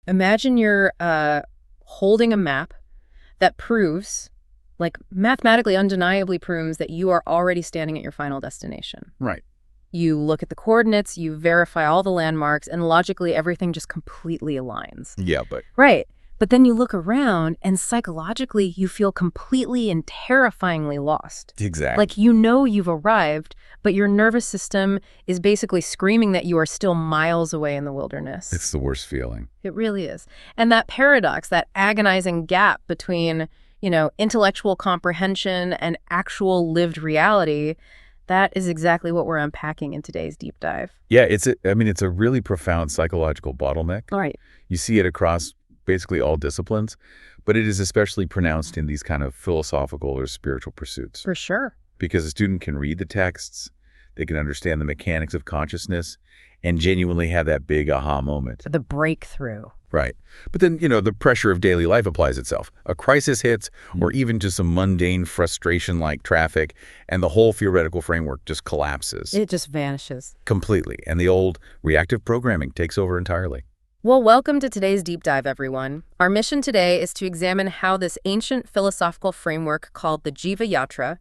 Imagine you're holding a map that proves, like mathematically undeniably proves that you are already standing at your final destination. Right. You look at the coordinates, you verify all the landmarks, and logically everything just completely aligns. Yeah, but... Right. But then you look around and psychologically you feel completely and terrifyingly lost. Exactly. Like you know you've arrived, but your nervous system is basically screaming that you are still miles away in the wilderness. It's the worst feeling. It really is. And that paradox, that agonizing gap between, intellectual comprehension and actual lived reality, that is exactly what we're unpacking in today's deep dive. Yeah, it's a really profound psychological bottleneck. All right. You see it across basically all disciplines, but it is especially pronounced in these kind of philosophical or spiritual pursuits. For sure. Because a student can read the texts, they can understand the mechanics of consciousness, and genuinely have that big aha moment. The breakthrough. Right. But then, the pressure of daily life applies itself. A crisis hits, or even just some mundane frustration like traffic, and the whole theoretical framework just collapses. It just vanishes. Completely. And the old reactive programming takes over entirely. Well, welcome to today's Deep Dive, everyone. Our mission today is to examine how this ancient philosophical framework called the Jiva Yatra,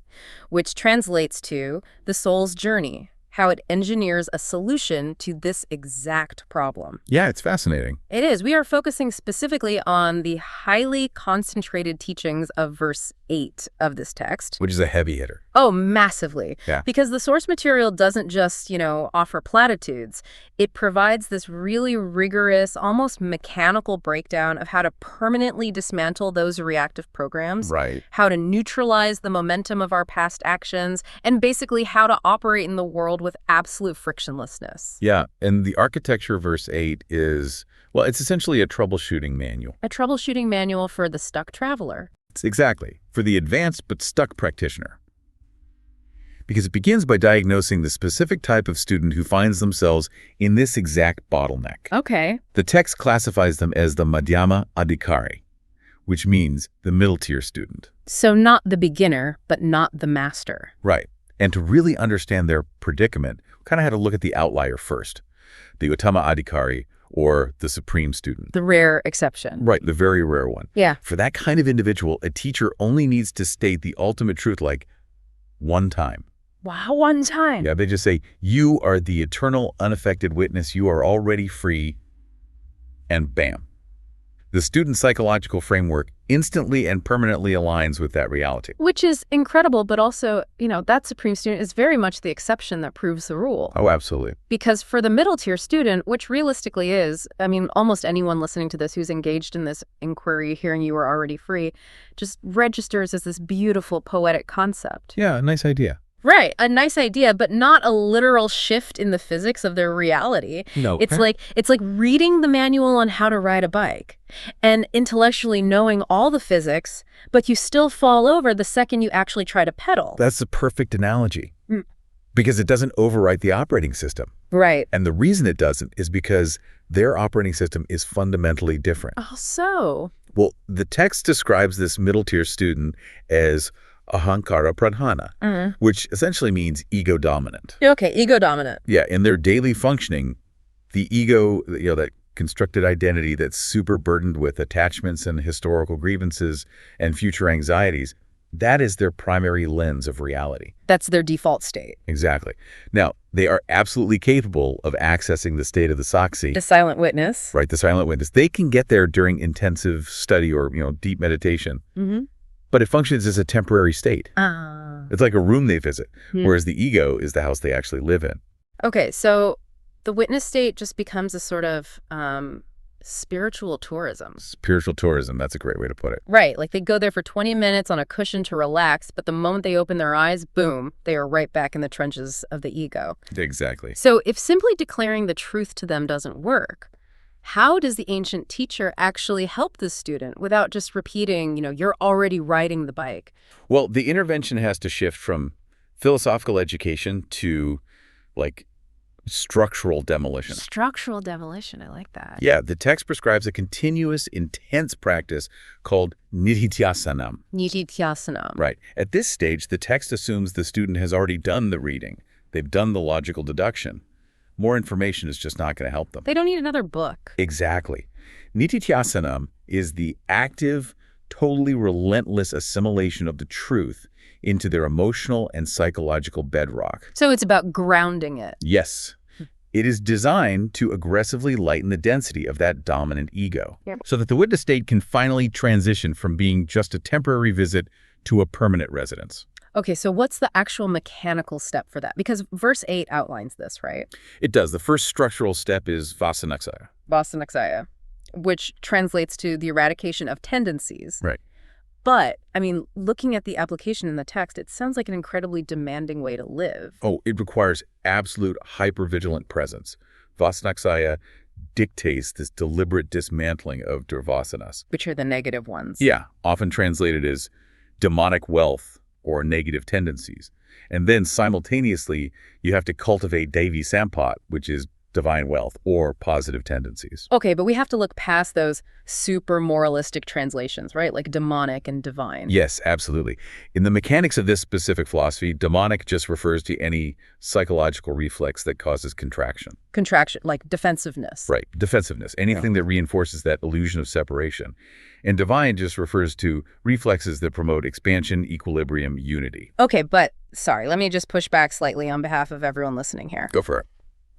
which translates to the soul's journey, how it engineers a solution to this exact problem. Yeah, it's fascinating. It is. We are focusing specifically on the highly concentrated teachings of verse 8 of this text. Which is a heavy hitter. Oh, massively. Yeah. Because the source material doesn't just, offer platitudes. It provides this really rigorous, almost mechanical breakdown of how to permanently dismantle those reactive programs. Right. How to neutralize the momentum of our past actions, and basically how to operate in the world with absolute frictionlessness. Yeah, and the architecture of verse 8 is, well, it's essentially a troubleshooting manual. A troubleshooting manual for the stuck traveler. Exactly, for the advanced but stuck practitioner. Because it begins by diagnosing the specific type of student who finds themselves in this exact bottleneck. Okay. The text classifies them as the Madhyama Adhikari, which means the middle-tier student. So not the beginner, but not the master. Right. And to really understand their predicament, we kind of had to look at the outlier first, the Uttama Adhikari, or the supreme student. The rare exception. Right, the very rare one. Yeah. For that kind of individual, a teacher only needs to state the ultimate truth like one time. Wow, one time. Yeah, they just say, you are the eternal, unaffected witness. You are already free. And bam. The student psychological framework instantly and permanently aligns with that reality. Which is incredible, but also, that supreme student is very much the exception that proves the rule. Oh, absolutely. Because for the middle tier student, which realistically is, almost anyone listening to this who's engaged in this inquiry, hearing you are already free, just registers as this beautiful poetic concept. Yeah, a nice idea. Right, a nice idea, but not a literal shift in the physics of their reality. No. It's like reading the manual on how to ride a bike and intellectually knowing all the physics, but you still fall over the second you actually try to pedal. That's the perfect analogy. Because it doesn't overwrite the operating system. Right. And the reason it doesn't is because their operating system is fundamentally different. Oh, so? Well, the text describes this middle-tier student as ahankara pradhana, which essentially means ego dominant. Okay, ego dominant. Yeah, in their daily functioning, the ego, that constructed identity that's super burdened with attachments and historical grievances and future anxieties, that is their primary lens of reality. That's their default state. Exactly. Now, they are absolutely capable of accessing the state of the saksi. The silent witness. Right, the silent witness. They can get there during intensive study or, deep meditation. But it functions as a temporary state. It's like a room they visit, whereas the ego is the house they actually live in. Okay, so the witness state just becomes a sort of spiritual tourism. Spiritual tourism, that's a great way to put it. Right, like they go there for 20 minutes on a cushion to relax, but the moment they open their eyes, boom, they are right back in the trenches of the ego. Exactly. So if simply declaring the truth to them doesn't work, how does the ancient teacher actually help the student without just repeating, you're already riding the bike? Well, the intervention has to shift from philosophical education to, structural demolition. Structural demolition, I like that. Yeah, the text prescribes a continuous, intense practice called nididhyasanam. Nididhyasanam. Right. At this stage, the text assumes the student has already done the reading. They've done the logical deduction. More information is just not going to help them. They don't need another book. Exactly. Nityasanam is the active, totally relentless assimilation of the truth into their emotional and psychological bedrock. So it's about grounding it. Yes. It is designed to aggressively lighten the density of that dominant ego, so that the witness state can finally transition from being just a temporary visit to a permanent residence. Okay, so what's the actual mechanical step for that? Because verse 8 outlines this, right? It does. The first structural step is vasanaksaya. Vasanaksaya, which translates to the eradication of tendencies. Right. But, I mean, looking at the application in the text, it sounds like an incredibly demanding way to live. Oh, it requires absolute hypervigilant presence. Vasanaksaya dictates this deliberate dismantling of durvasanas. Which are the negative ones. Yeah, often translated as demonic wealth or negative tendencies. And then simultaneously, you have to cultivate Devi Sampat, which is divine wealth or positive tendencies. Okay, but we have to look past those super moralistic translations, right? Like demonic and divine. Yes, absolutely. In the mechanics of this specific philosophy, demonic just refers to any psychological reflex that causes contraction. Contraction, like defensiveness. Right, defensiveness, anything that reinforces that illusion of separation. And divine just refers to reflexes that promote expansion, equilibrium, unity. Okay, but sorry, let me just push back slightly on behalf of everyone listening here. Go for it.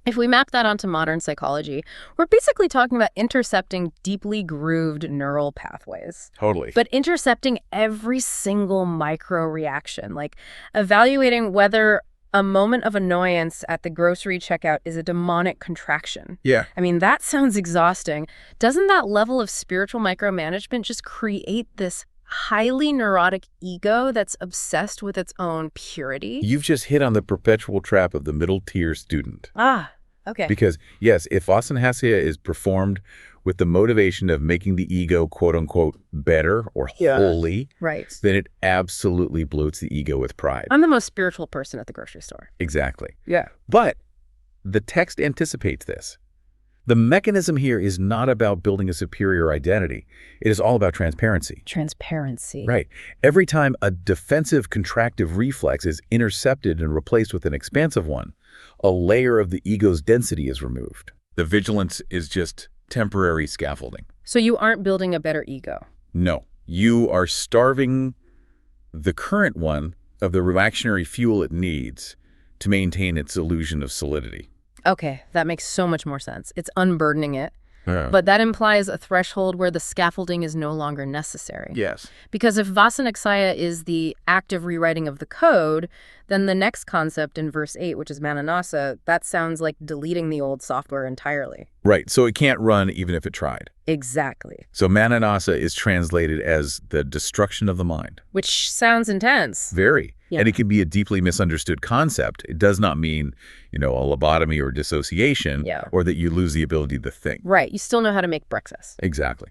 If we map that onto modern psychology, we're basically talking about intercepting deeply grooved neural pathways. Totally. But intercepting every single micro reaction, like evaluating whether a moment of annoyance at the grocery checkout is a demonic contraction. Yeah. I mean, that sounds exhausting. Doesn't that level of spiritual micromanagement just create this highly neurotic ego that's obsessed with its own purity? You've just hit on the perpetual trap of the middle-tier student. Ah, okay. Because, yes, if Vasanhasya is performed with the motivation of making the ego, quote-unquote, better or holy, Right. then it absolutely bloats the ego with pride. I'm the most spiritual person at the grocery store. Exactly. Yeah. But the text anticipates this. The mechanism here is not about building a superior identity. It is all about transparency. Transparency. Right. Every time a defensive contractive reflex is intercepted and replaced with an expansive one, a layer of the ego's density is removed. The vigilance is just temporary scaffolding. So you aren't building a better ego. No. You are starving the current one of the reactionary fuel it needs to maintain its illusion of solidity. Okay, that makes so much more sense. It's unburdening it. But that implies a threshold where the scaffolding is no longer necessary. Yes. Because if Vasanaksaya is the active rewriting of the code, then the next concept in verse 8, which is Mananasa, that sounds like deleting the old software entirely. Right. So it can't run even if it tried. Exactly. So Mananasa is translated as the destruction of the mind. Which sounds intense. Very. Yeah. And it can be a deeply misunderstood concept. It does not mean, a lobotomy or dissociation, or that you lose the ability to think. Right. You still know how to make breakfast. Exactly.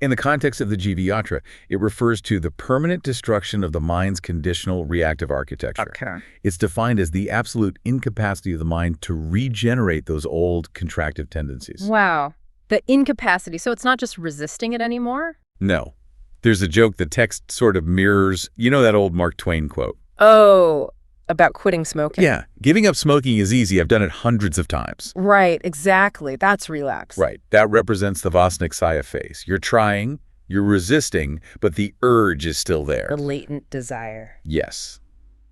In the context of the jiva yatra, it refers to the permanent destruction of the mind's conditional reactive architecture. Okay. It's defined as the absolute incapacity of the mind to regenerate those old contractive tendencies. Wow. The incapacity. So it's not just resisting it anymore? No. There's a joke the text sort of mirrors, that old Mark Twain quote. Oh, about quitting smoking. Yeah. Giving up smoking is easy. I've done it hundreds of times. Right, exactly. That's relapse. Right. That represents the Vasanaksaya phase. You're trying, you're resisting, but the urge is still there. The latent desire. Yes.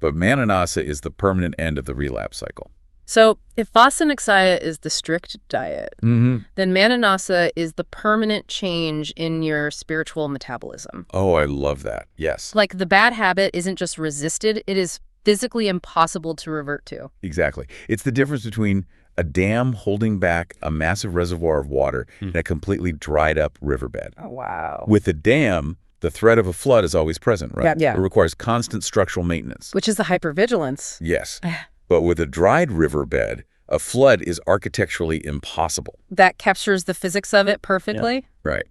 But Mananasa is the permanent end of the relapse cycle. So if Vasanaksaya is the strict diet, Mm-hmm. then Mananasa is the permanent change in your spiritual metabolism. Oh, I love that. Yes. Like the bad habit isn't just resisted, it is physically impossible to revert to. Exactly. It's the difference between a dam holding back a massive reservoir of water and a completely dried up riverbed. Oh, wow. With a dam, the threat of a flood is always present, right? Yeah. It requires constant structural maintenance. Which is the hypervigilance. Yes. But with a dried riverbed, a flood is architecturally impossible. That captures the physics of it perfectly. Right.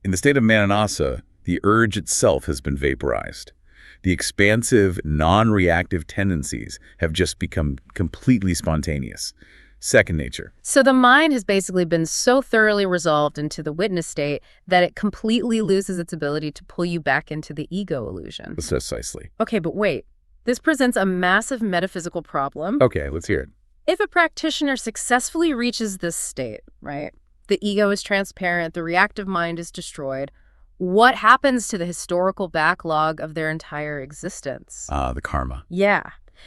In the state of Mananasa, the urge itself has been vaporized. The expansive, non-reactive tendencies have just become completely spontaneous. Second nature. So the mind has basically been so thoroughly resolved into the witness state that it completely loses its ability to pull you back into the ego illusion. Precisely. Okay, but wait. This presents a massive metaphysical problem. Okay, let's hear it. If a practitioner successfully reaches this state, right, The ego is transparent, the reactive mind is destroyed. What happens to the historical backlog of their entire existence? The karma. Yeah,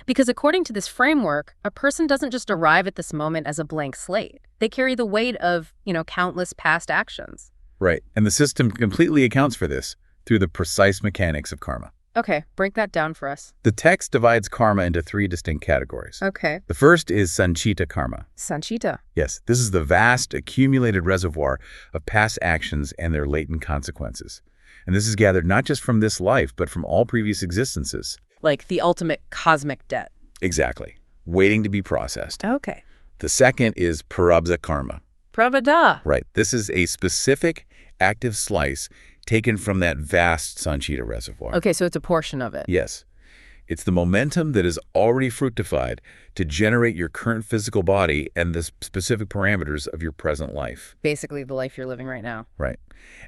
because according to this framework, a person doesn't just arrive at this moment as a blank slate. They carry the weight of, countless past actions. Right. And the system completely accounts for this through the precise mechanics of karma. Okay, break that down for us. The text divides karma into 3 distinct categories. Okay. The first is sanchita karma. Sanchita. Yes, this is the vast accumulated reservoir of past actions and their latent consequences. And this is gathered not just from this life, but from all previous existences. Like the ultimate cosmic debt. Exactly. Waiting to be processed. Okay. The second is prarabdha karma. Pravada. Right. This is a specific active slice taken from that vast sanchita reservoir. Okay, so it's a portion of it. Yes. It's the momentum that is already fructified to generate your current physical body and the specific parameters of your present life. Basically the life you're living right now. Right.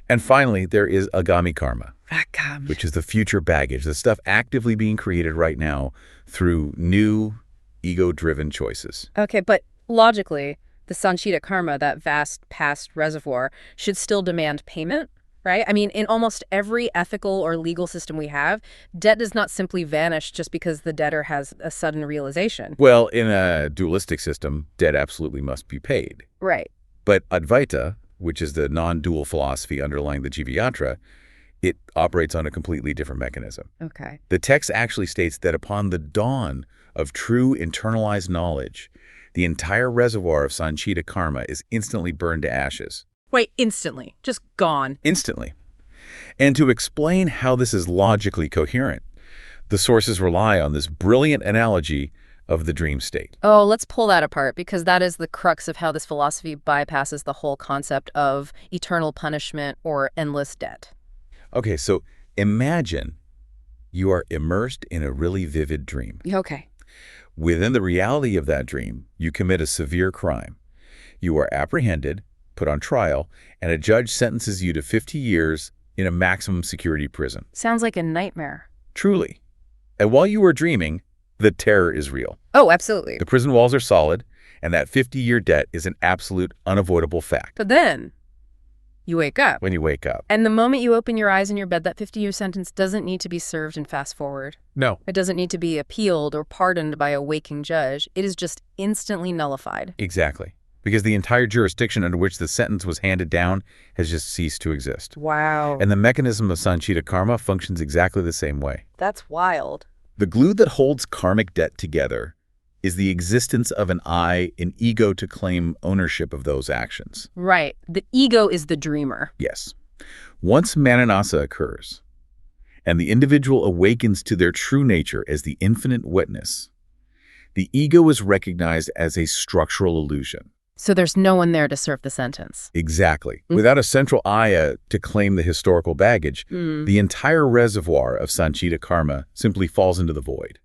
And finally, there is agami karma, Agami. which is the future baggage, the stuff actively being created right now through new ego-driven choices. Okay, but logically, the Sanchita karma, that vast past reservoir, should still demand payment, right? I mean, in almost every ethical or legal system we have, debt does not simply vanish just because the debtor has a sudden realization. Well, in a dualistic system, debt absolutely must be paid. Right. But Advaita, which is the non-dual philosophy underlying the jiva yatra, it operates on a completely different mechanism. Okay. The text actually states that upon the dawn of true internalized knowledge, the entire reservoir of sanchita karma is instantly burned to ashes. Wait, instantly. Just gone. Instantly. And to explain how this is logically coherent, the sources rely on this brilliant analogy of the dream state. Oh, let's pull that apart, because that is the crux of how this philosophy bypasses the whole concept of eternal punishment or endless debt. Okay, so imagine you are immersed in a really vivid dream. Okay. Within the reality of that dream, you commit a severe crime. You are apprehended, put on trial, and a judge sentences you to 50 years in a maximum security prison. Sounds like a nightmare. Truly. And while you are dreaming, the terror is real. Oh, absolutely. The prison walls are solid, and that 50-year debt is an absolute, unavoidable fact. But then you wake up. When you wake up. And the moment you open your eyes in your bed, that 50-year sentence doesn't need to be served and fast forward. No. It doesn't need to be appealed or pardoned by a waking judge. It is just instantly nullified. Exactly. Because the entire jurisdiction under which the sentence was handed down has just ceased to exist. Wow. And the mechanism of sanchita karma functions exactly the same way. That's wild. The glue that holds karmic debt together is the existence of an ego to claim ownership of those actions. Right. The ego is the dreamer. Yes. Once mananasa occurs, and the individual awakens to their true nature as the infinite witness, the ego is recognized as a structural illusion. So there's no one there to serve the sentence. Exactly. Without a central ayah to claim the historical baggage, the entire reservoir of sanchita karma simply falls into the void.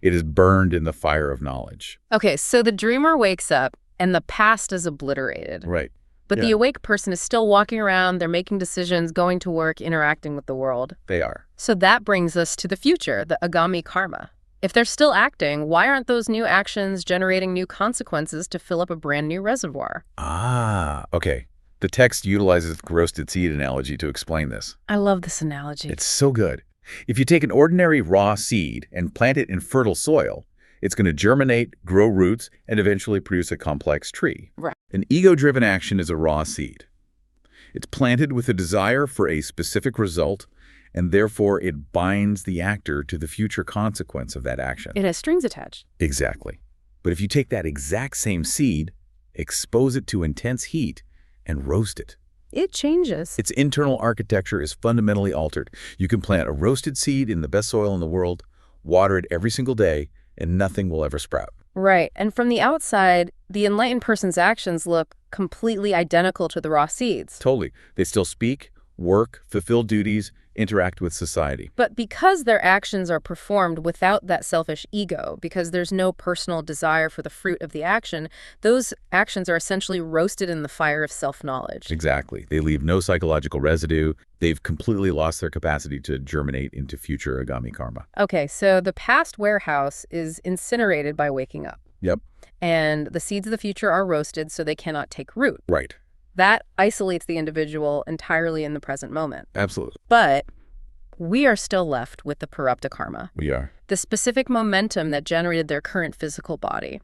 It is burned in the fire of knowledge. Okay, so the dreamer wakes up and the past is obliterated. Right. But the awake person is still walking around, they're making decisions, going to work, interacting with the world. They are. So that brings us to the future, the agami karma. If they're still acting, why aren't those new actions generating new consequences to fill up a brand new reservoir? Ah, okay. The text utilizes the roasted seed analogy to explain this. I love this analogy. It's so good. If you take an ordinary raw seed and plant it in fertile soil, it's going to germinate, grow roots, and eventually produce a complex tree. Right. An ego-driven action is a raw seed. It's planted with a desire for a specific result, and therefore it binds the actor to the future consequence of that action. It has strings attached. Exactly. But if you take that exact same seed, expose it to intense heat, and roast it, It changes. its internal architecture is fundamentally altered. You can plant a roasted seed in the best soil in the world, water it every single day, and nothing will ever sprout. Right. And from the outside, the enlightened person's actions look completely identical to the raw seeds. Totally. They still speak, work, fulfill duties, interact with society. But because their actions are performed without that selfish ego, because there's no personal desire for the fruit of the action, those actions are essentially roasted in the fire of self-knowledge. Exactly. They leave no psychological residue. They've completely lost their capacity to germinate into future agami karma. Okay, so the past warehouse is incinerated by waking up. Yep. And the seeds of the future are roasted so they cannot take root. Right. That isolates the individual entirely in the present moment. Absolutely. But we are still left with the prarabdha karma, We are. the specific momentum that generated their current physical body.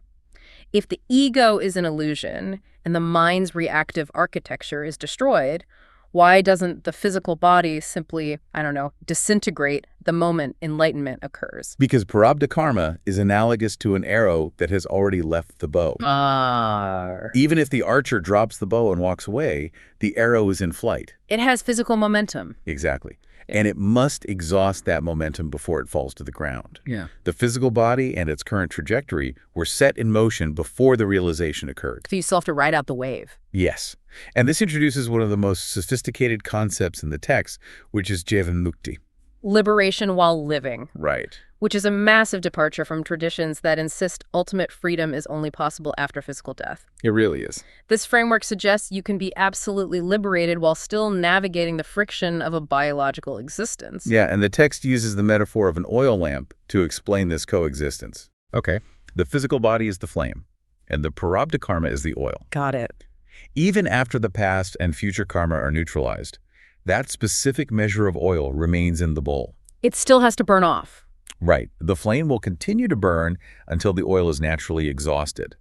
If the ego is an illusion and the mind's reactive architecture is destroyed, why doesn't the physical body simply, I don't know, disintegrate the moment enlightenment occurs? Because prarabdha karma is analogous to an arrow that has already left the bow. Even if the archer drops the bow and walks away, the arrow is in flight. It has physical momentum. Exactly. And it must exhaust that momentum before it falls to the ground. Yeah. The physical body and its current trajectory were set in motion before the realization occurred. So you still have to ride out the wave. Yes. And this introduces one of the most sophisticated concepts in the text, which is jiva mukti. Liberation while living, Right. which is a massive departure from traditions that insist ultimate freedom is only possible after physical death. It really is. This framework suggests you can be absolutely liberated while still navigating the friction of a biological existence. Yeah, and the text uses the metaphor of an oil lamp to explain this coexistence. Okay. The physical body is the flame, and the prarabdha karma is the oil. Got it. Even after the past and future karma are neutralized, that specific measure of oil remains in the bowl. It still has to burn off. Right. The flame will continue to burn until the oil is naturally exhausted.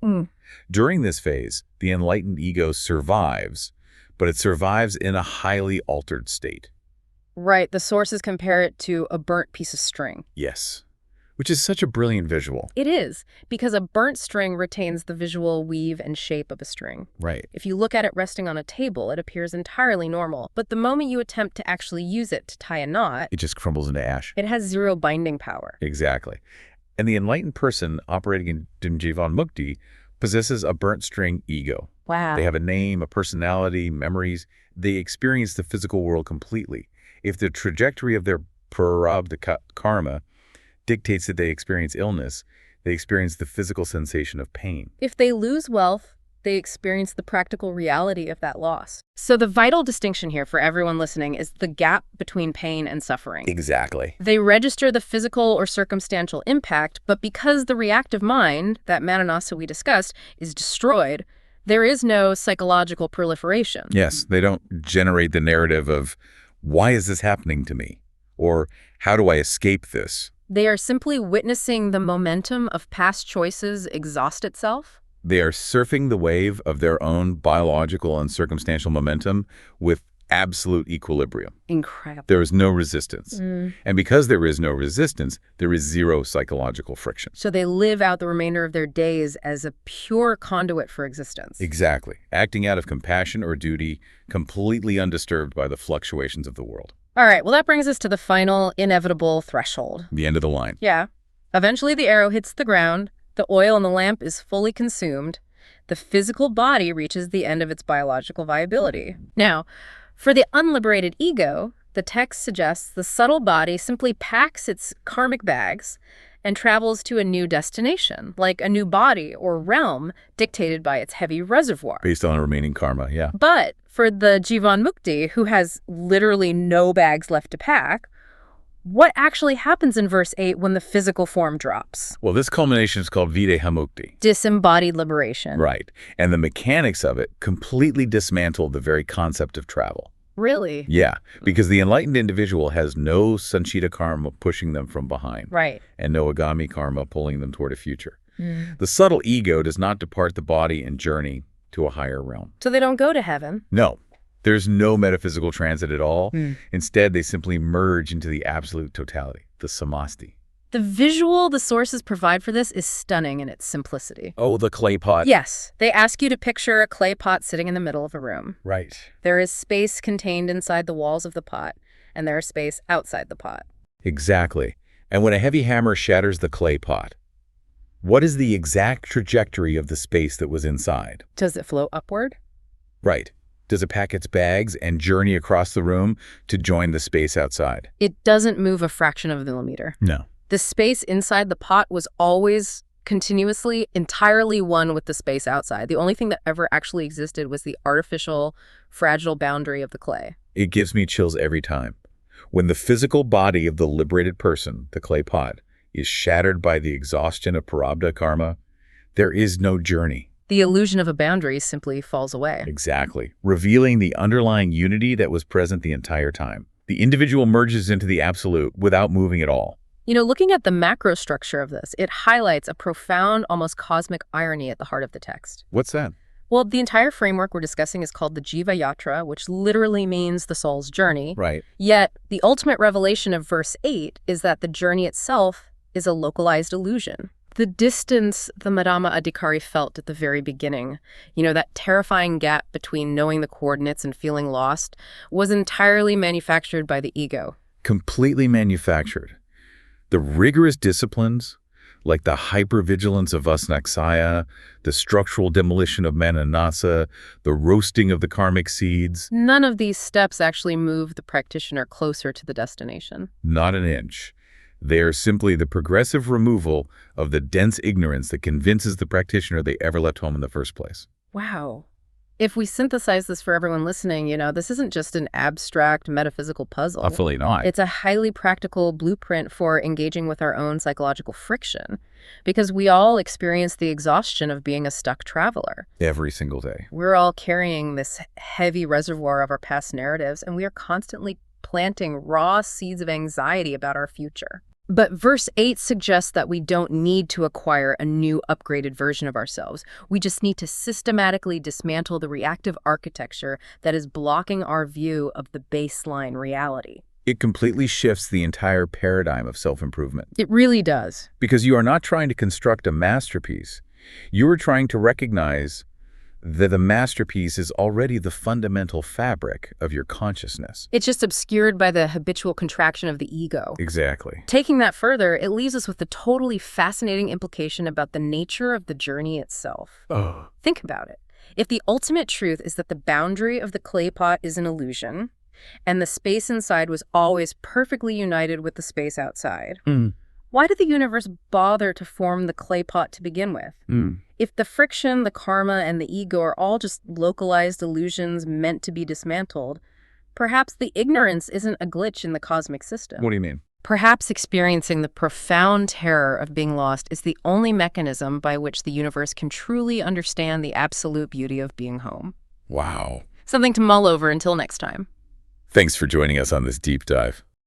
During this phase, the enlightened ego survives, but it survives in a highly altered state. Right, the sources compare it to a burnt piece of string. Yes. Which is such a brilliant visual. It is, because a burnt string retains the visual weave and shape of a string. Right. If you look at it resting on a table, it appears entirely normal. But the moment you attempt to actually use it to tie a knot, It just crumbles into ash. it has zero binding power. Exactly. And the enlightened person operating in jiva mukti possesses a burnt string ego. Wow. They have a name, a personality, memories. They experience the physical world completely. If the trajectory of their prarabdha karma dictates that they experience illness, they experience the physical sensation of pain. If they lose wealth, they experience the practical reality of that loss. So the vital distinction here for everyone listening is the gap between pain and suffering. Exactly. They register the physical or circumstantial impact, but because the reactive mind, that mananasa we discussed, is destroyed, there is no psychological proliferation. Yes, they don't generate the narrative of, why is this happening to me? Or how do I escape this? They are simply witnessing the momentum of past choices exhaust itself. They are surfing the wave of their own biological and circumstantial momentum with absolute equilibrium. Incredible. There is no resistance. And because there is no resistance, there is zero psychological friction. So they live out the remainder of their days as a pure conduit for existence. Exactly. Acting out of compassion or duty, completely undisturbed by the fluctuations of the world. All right, well, that brings us to the final inevitable threshold. The end of the line. Yeah. Eventually the arrow hits the ground, the oil in the lamp is fully consumed, the physical body reaches the end of its biological viability. Now, for the unliberated ego, the text suggests the subtle body simply packs its karmic bags and travels to a new destination, like a new body or realm dictated by its heavy reservoir. Based on remaining karma, yeah. But for the jivan mukti, who has literally no bags left to pack, what actually happens in verse 8 when the physical form drops? Well, this culmination is called videha mukti. Disembodied liberation. Right. And the mechanics of it completely dismantle the very concept of travel. Really? Yeah, because the enlightened individual has no sanchita karma pushing them from behind. Right. And no agami karma pulling them toward a future. The subtle ego does not depart the body and journey to a higher realm. So they don't go to heaven. No, there's no metaphysical transit at all. Instead, they simply merge into the absolute totality, the samasti. The visual the sources provide for this is stunning in its simplicity. Oh, the clay pot. Yes, they ask you to picture a clay pot sitting in the middle of a room. Right. There is space contained inside the walls of the pot, and there is space outside the pot. Exactly. And when a heavy hammer shatters the clay pot, what is the exact trajectory of the space that was inside? Does it flow upward? Right. Does it pack its bags and journey across the room to join the space outside? It doesn't move a fraction of a millimeter. No. The space inside the pot was always continuously, entirely one with the space outside. The only thing that ever actually existed was the artificial, fragile boundary of the clay. It gives me chills every time. When the physical body of the liberated person, the clay pot, is shattered by the exhaustion of prarabdha karma, there is no journey. The illusion of a boundary simply falls away. Exactly. Revealing the underlying unity that was present the entire time. The individual merges into the absolute without moving at all. Looking at the macro structure of this, it highlights a profound, almost cosmic irony at the heart of the text. What's that? Well, the entire framework we're discussing is called the jiva yatra, which literally means the soul's journey. Right. Yet, the ultimate revelation of verse 8 is that the journey itself is a localized illusion. The distance the Madama Adhikari felt at the very beginning, that terrifying gap between knowing the coordinates and feeling lost, was entirely manufactured by the ego. Completely manufactured. The rigorous disciplines, like the hypervigilance of Vasnaksaya, the structural demolition of Mananasa, the roasting of the karmic seeds. None of these steps actually move the practitioner closer to the destination. Not an inch. They are simply the progressive removal of the dense ignorance that convinces the practitioner they ever left home in the first place. Wow. If we synthesize this for everyone listening, this isn't just an abstract metaphysical puzzle. Absolutely not. It's a highly practical blueprint for engaging with our own psychological friction, because we all experience the exhaustion of being a stuck traveler. Every single day. We're all carrying this heavy reservoir of our past narratives, and we are constantly planting raw seeds of anxiety about our future. But verse 8 suggests that we don't need to acquire a new upgraded version of ourselves. We just need to systematically dismantle the reactive architecture that is blocking our view of the baseline reality. It completely shifts the entire paradigm of self-improvement. It really does. Because you are not trying to construct a masterpiece. You are trying to recognize that the masterpiece is already the fundamental fabric of your consciousness. It's just obscured by the habitual contraction of the ego. Exactly. Taking that further, it leaves us with the totally fascinating implication about the nature of the journey itself. Oh. Think about it. If the ultimate truth is that the boundary of the clay pot is an illusion, and the space inside was always perfectly united with the space outside, why did the universe bother to form the clay pot to begin with? If the friction, the karma, and the ego are all just localized illusions meant to be dismantled, perhaps the ignorance isn't a glitch in the cosmic system. What do you mean? Perhaps experiencing the profound terror of being lost is the only mechanism by which the universe can truly understand the absolute beauty of being home. Wow. Something to mull over until next time. Thanks for joining us on this deep dive.